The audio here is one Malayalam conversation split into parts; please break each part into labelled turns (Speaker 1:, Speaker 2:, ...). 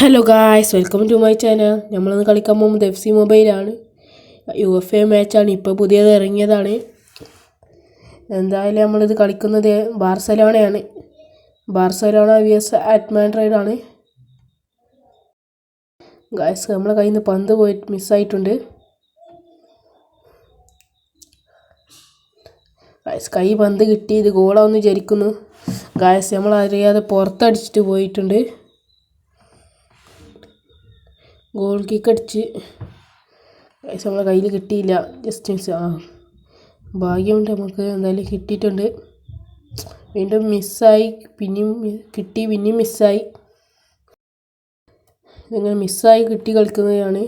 Speaker 1: Hello guys, welcome to my channel. നമ്മളിന്ന് കളിക്കാൻ പോകുന്നത് FC മൊബൈലാണ്. UEFA മാച്ചാണ്, ഇപ്പോൾ പുതിയത് ഇറങ്ങിയതാണ്. എന്തായാലും നമ്മളിത് കളിക്കുന്നത് ബാർസലോണയാണ്. ബാർസലോണ vs അറ്റ് മാഡ്രിഡ് ആണ്. ഗായ്സ്, നമ്മളെ കയ്യിൽ നിന്ന് പന്ത് മിസ്സായിട്ടുണ്ട്. ഗായ്സ്, പന്ത് കിട്ടി, ഇത് ഗോളാവെന്ന് വിചാരിക്കുന്നു. ഗായ്സ്, നമ്മളറിയാതെ പുറത്തടിച്ചിട്ട് പോയിട്ടുണ്ട്. ഗോൾ കിക്ക് അടിച്ച് നമ്മളെ കയ്യിൽ കിട്ടിയില്ല. ജസ്റ്റ് ഭാഗ്യമുണ്ട്, നമുക്ക് എന്തായാലും കിട്ടിയിട്ടുണ്ട്. വീണ്ടും മിസ്സായി, പിന്നെയും കിട്ടി, പിന്നെയും മിസ്സായി. ഇങ്ങനെ മിസ്സായി കിട്ടി കളിക്കുന്നതാണ്.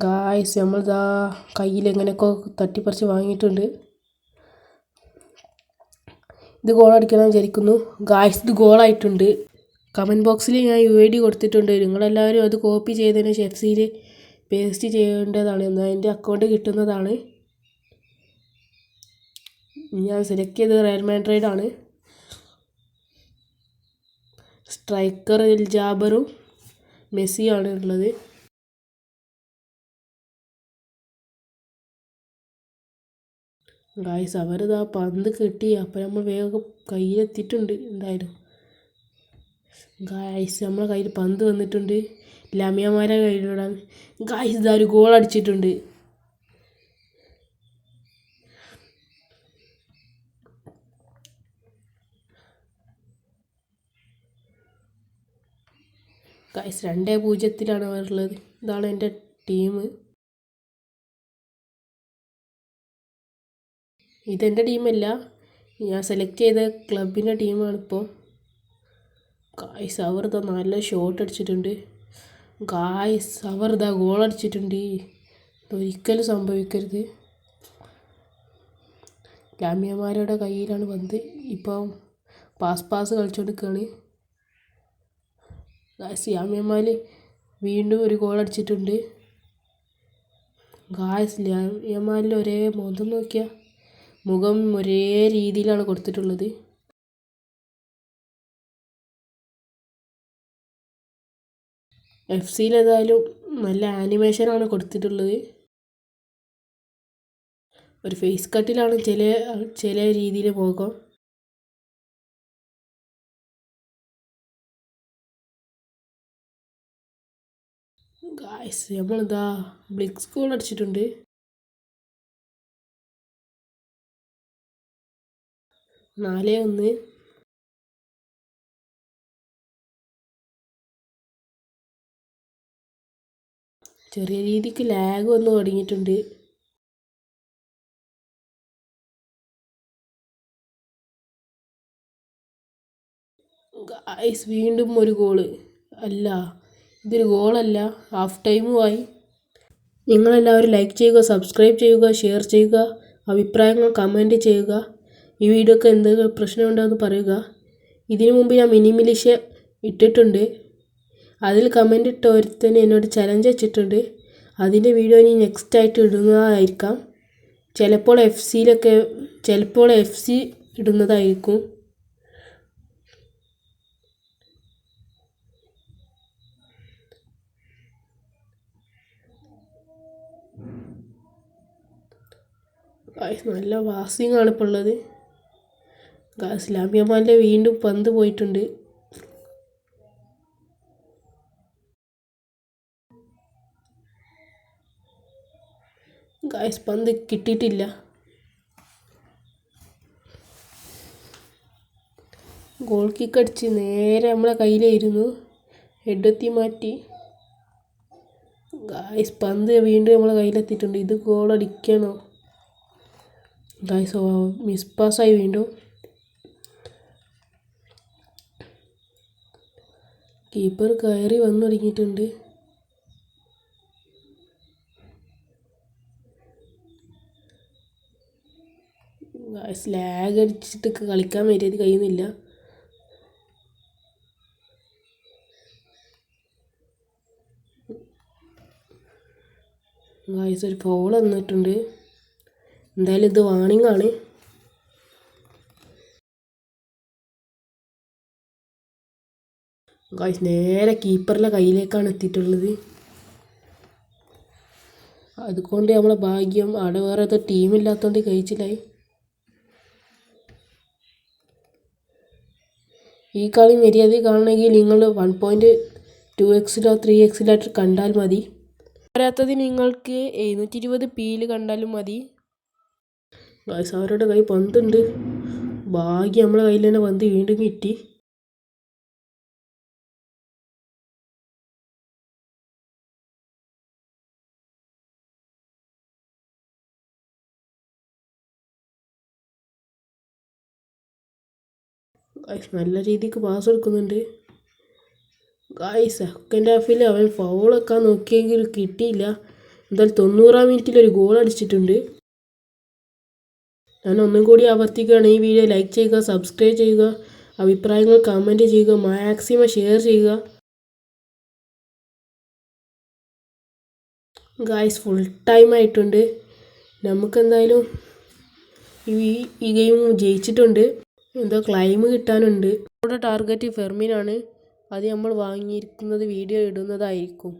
Speaker 1: ഗായ്സ്, നമ്മളിതാ കയ്യിൽ എങ്ങനെയൊക്കെ തട്ടിപ്പറിച്ച് വാങ്ങിയിട്ടുണ്ട്. ഇത് ഗോളടിക്കണം വിചാരിക്കുന്നു. ഗായ്സ്, ഇത് ഗോളായിട്ടുണ്ട്. കമൻറ്റ് ബോക്സിൽ ഞാൻ UID കൊടുത്തിട്ടുണ്ട്. നിങ്ങളെല്ലാവരും അത് കോപ്പി ചെയ്തതിന് FCയിൽ പേസ്റ്റ് ചെയ്യേണ്ടതാണ്. എന്നാൽ എൻ്റെ അക്കൗണ്ട് കിട്ടുന്നതാണ്. ഞാൻ സെലക്ട് ചെയ്തത് റയൽ മാഡ്രിഡ് ആണ്. സ്ട്രൈക്കർ ജാബറും മെസ്സിയാണ് ഉള്ളത്. ഗായ്സ്, അവരിതാ പന്ത് കിട്ടി, അപ്പോൾ നമ്മൾ വേഗം കയ്യിലെത്തിയിട്ടുണ്ട്. എന്തായാലും ഗായ്സ്, നമ്മളെ കയ്യിൽ പന്ത് വന്നിട്ടുണ്ട്. ലമിയമാരെ കയ്യിലിടാൻ. ഗായ്സ്, ഇതാ ഒരു ഗോൾ അടിച്ചിട്ടുണ്ട്. ഗായ്സ്, 2-0 അവരുള്ളത്. ഇതാണ് എൻ്റെ ടീം. ഇതെൻ്റെ ടീമല്ല, ഞാൻ സെലക്ട് ചെയ്ത ക്ലബിൻ്റെ ടീമാണിപ്പോൾ. ഗായ്സ്, അവർ ഇതാ നല്ല ഷോട്ട് അടിച്ചിട്ടുണ്ട്. ഗായ്സ്, അവർ ഇതാ ഗോൾ അടിച്ചിട്ടുണ്ട്. ഒരിക്കലും സംഭവിക്കരുത്. ലാമിയമാരുടെ കയ്യിലാണ് പന്ത്. ഇപ്പം പാസ് കളിച്ചുകൊണ്ടിരിക്കുകയാണ്. ഗായ്സ്, ലാമിയമാൽ വീണ്ടും ഒരു ഗോൾ അടിച്ചിട്ടുണ്ട്. ഗായ്സ്, ലാമിയമാലിൽ ഒരേ മുഖം ഒരേ രീതിയിലാണ് കൊടുത്തിട്ടുള്ളത്. FCയിൽ ഏതായാലും നല്ല ആനിമേഷനാണ് കൊടുത്തിട്ടുള്ളത്. ഒരു ഫേസ് കട്ടിലാണ് ചില രീതിയിൽ മുഖം. ഗായ്സ്, നമ്മളിതാ ബ്ലിക്സ് ഗോൾ അടിച്ചിട്ടുണ്ട്. നാല് 1. ചെറിയ രീതിക്ക് ലാഗ് വന്ന് തുടങ്ങിയിട്ടുണ്ട്. ഗായ്സ്, വീണ്ടും ഒരു ഗോള്. അല്ല, ഇതൊരു ഗോളല്ല, ഹാഫ് ടൈമുമായി. നിങ്ങളെല്ലാവരും ലൈക്ക് ചെയ്യുക, സബ്സ്ക്രൈബ് ചെയ്യുക, ഷെയർ ചെയ്യുക, അഭിപ്രായങ്ങൾ കമൻറ്റ് ചെയ്യുക. ഈ വീഡിയോക്ക് എന്തെങ്കിലും പ്രശ്നമുണ്ടോയെന്ന് പറയുക. ഇതിനു മുമ്പ് ഞാൻ മിനി മിലിഷ ഇട്ടിട്ടുണ്ട്. അതിൽ കമൻറ്റ് ഇട്ട ഒരുത്തന്നെ എന്നോട് ചലഞ്ച് വെച്ചിട്ടുണ്ട്. അതിൻ്റെ വീഡിയോ ഇനി നെക്സ്റ്റ് ആയിട്ട് ഇടുന്നതായിരിക്കാം. ചിലപ്പോൾ FC ഇടുന്നതായിരിക്കും. നല്ല വാസിങ് ആണ് ഇപ്പോൾ ഉള്ളത്. ഗായ്സ്, ലാമിയമാലിൻ്റെ വീണ്ടും പന്ത് പോയിട്ടുണ്ട്. ഗായ്സ്, പന്ത് കിട്ടിയിട്ടില്ല. ഗോൾ കിക്ക് അടിച്ച് നേരെ നമ്മളെ കയ്യിലായിരുന്നു. ഹെഡെത്തി മാറ്റി. ഗായ്സ്, പന്ത് വീണ്ടും നമ്മളെ കയ്യിലെത്തിയിട്ടുണ്ട്. ഇത് ഗോൾ അടിക്കണോ? ഗായ്സ്, മിസ് പാസ്സായി വീണ്ടും. കീപ്പർ കയറി വന്നു തുടങ്ങിയിട്ടുണ്ട്. ഗായ്സ്, ലാഗ് അടിച്ചിട്ട് കളിക്കാൻ പറ്റിയത് കഴിയുന്നില്ല. ഗായ്സ്, ഒരു ഫൗൾ വന്നിട്ടുണ്ട്. എന്തായാലും ഇത് വാണിംഗ് ആണ്. ഗായ്സ് നേരെ കീപ്പറിൻ്റെ കയ്യിലേക്കാണ് എത്തിയിട്ടുള്ളത്. അതുകൊണ്ട് നമ്മളെ ഭാഗ്യം അവിടെ വേറെ ഏതോ ടീമില്ലാത്തതുകൊണ്ട് കഴിച്ചില്ലായി. ഈ കളി മര്യാദ കാണണമെങ്കിൽ നിങ്ങൾ 1.2x 3x കണ്ടാൽ മതി. വരാത്തത് നിങ്ങൾക്ക് 720p കണ്ടാലും മതി. ഗായ്സ് അവരുടെ കൈ പന്തുണ്ട്. ഭാഗ്യം നമ്മളെ കയ്യിൽ തന്നെ പന്ത് വീണ്ടും കിട്ടി. ഗായ്സ് നല്ല രീതിക്ക് പാസ് കൊടുക്കുന്നുണ്ട്. ഗായ്സ് സെക്കൻഡ് ഹാഫിൽ അവൻ ഫൗളൊക്കെ നോക്കിയെങ്കിൽ കിട്ടിയില്ല. എന്തായാലും 90-ാം മിനിറ്റിലൊരു ഗോൾ അടിച്ചിട്ടുണ്ട്. ഞാൻ ഒന്നും കൂടി ആവർത്തിക്കുകയാണ്, ഈ വീഡിയോ ലൈക്ക് ചെയ്യുക, സബ്സ്ക്രൈബ് ചെയ്യുക, അഭിപ്രായങ്ങൾ കമൻറ്റ് ചെയ്യുക, മാക്സിമം ഷെയർ ചെയ്യുക. ഗായ്സ് ഫുൾ ടൈം ആയിട്ടുണ്ട്. നമുക്കെന്തായാലും ഈ ഗെയിം ജയിച്ചിട്ടുണ്ട്. എന്തോ ക്ലൈം കിട്ടാനുണ്ട്. നമ്മുടെ ടാർഗറ്റ് ഫെർമിനാണ്. അത് നമ്മൾ വാങ്ങിയിരിക്കുന്നത് വീഡിയോ ഇടുന്നതായിരിക്കും.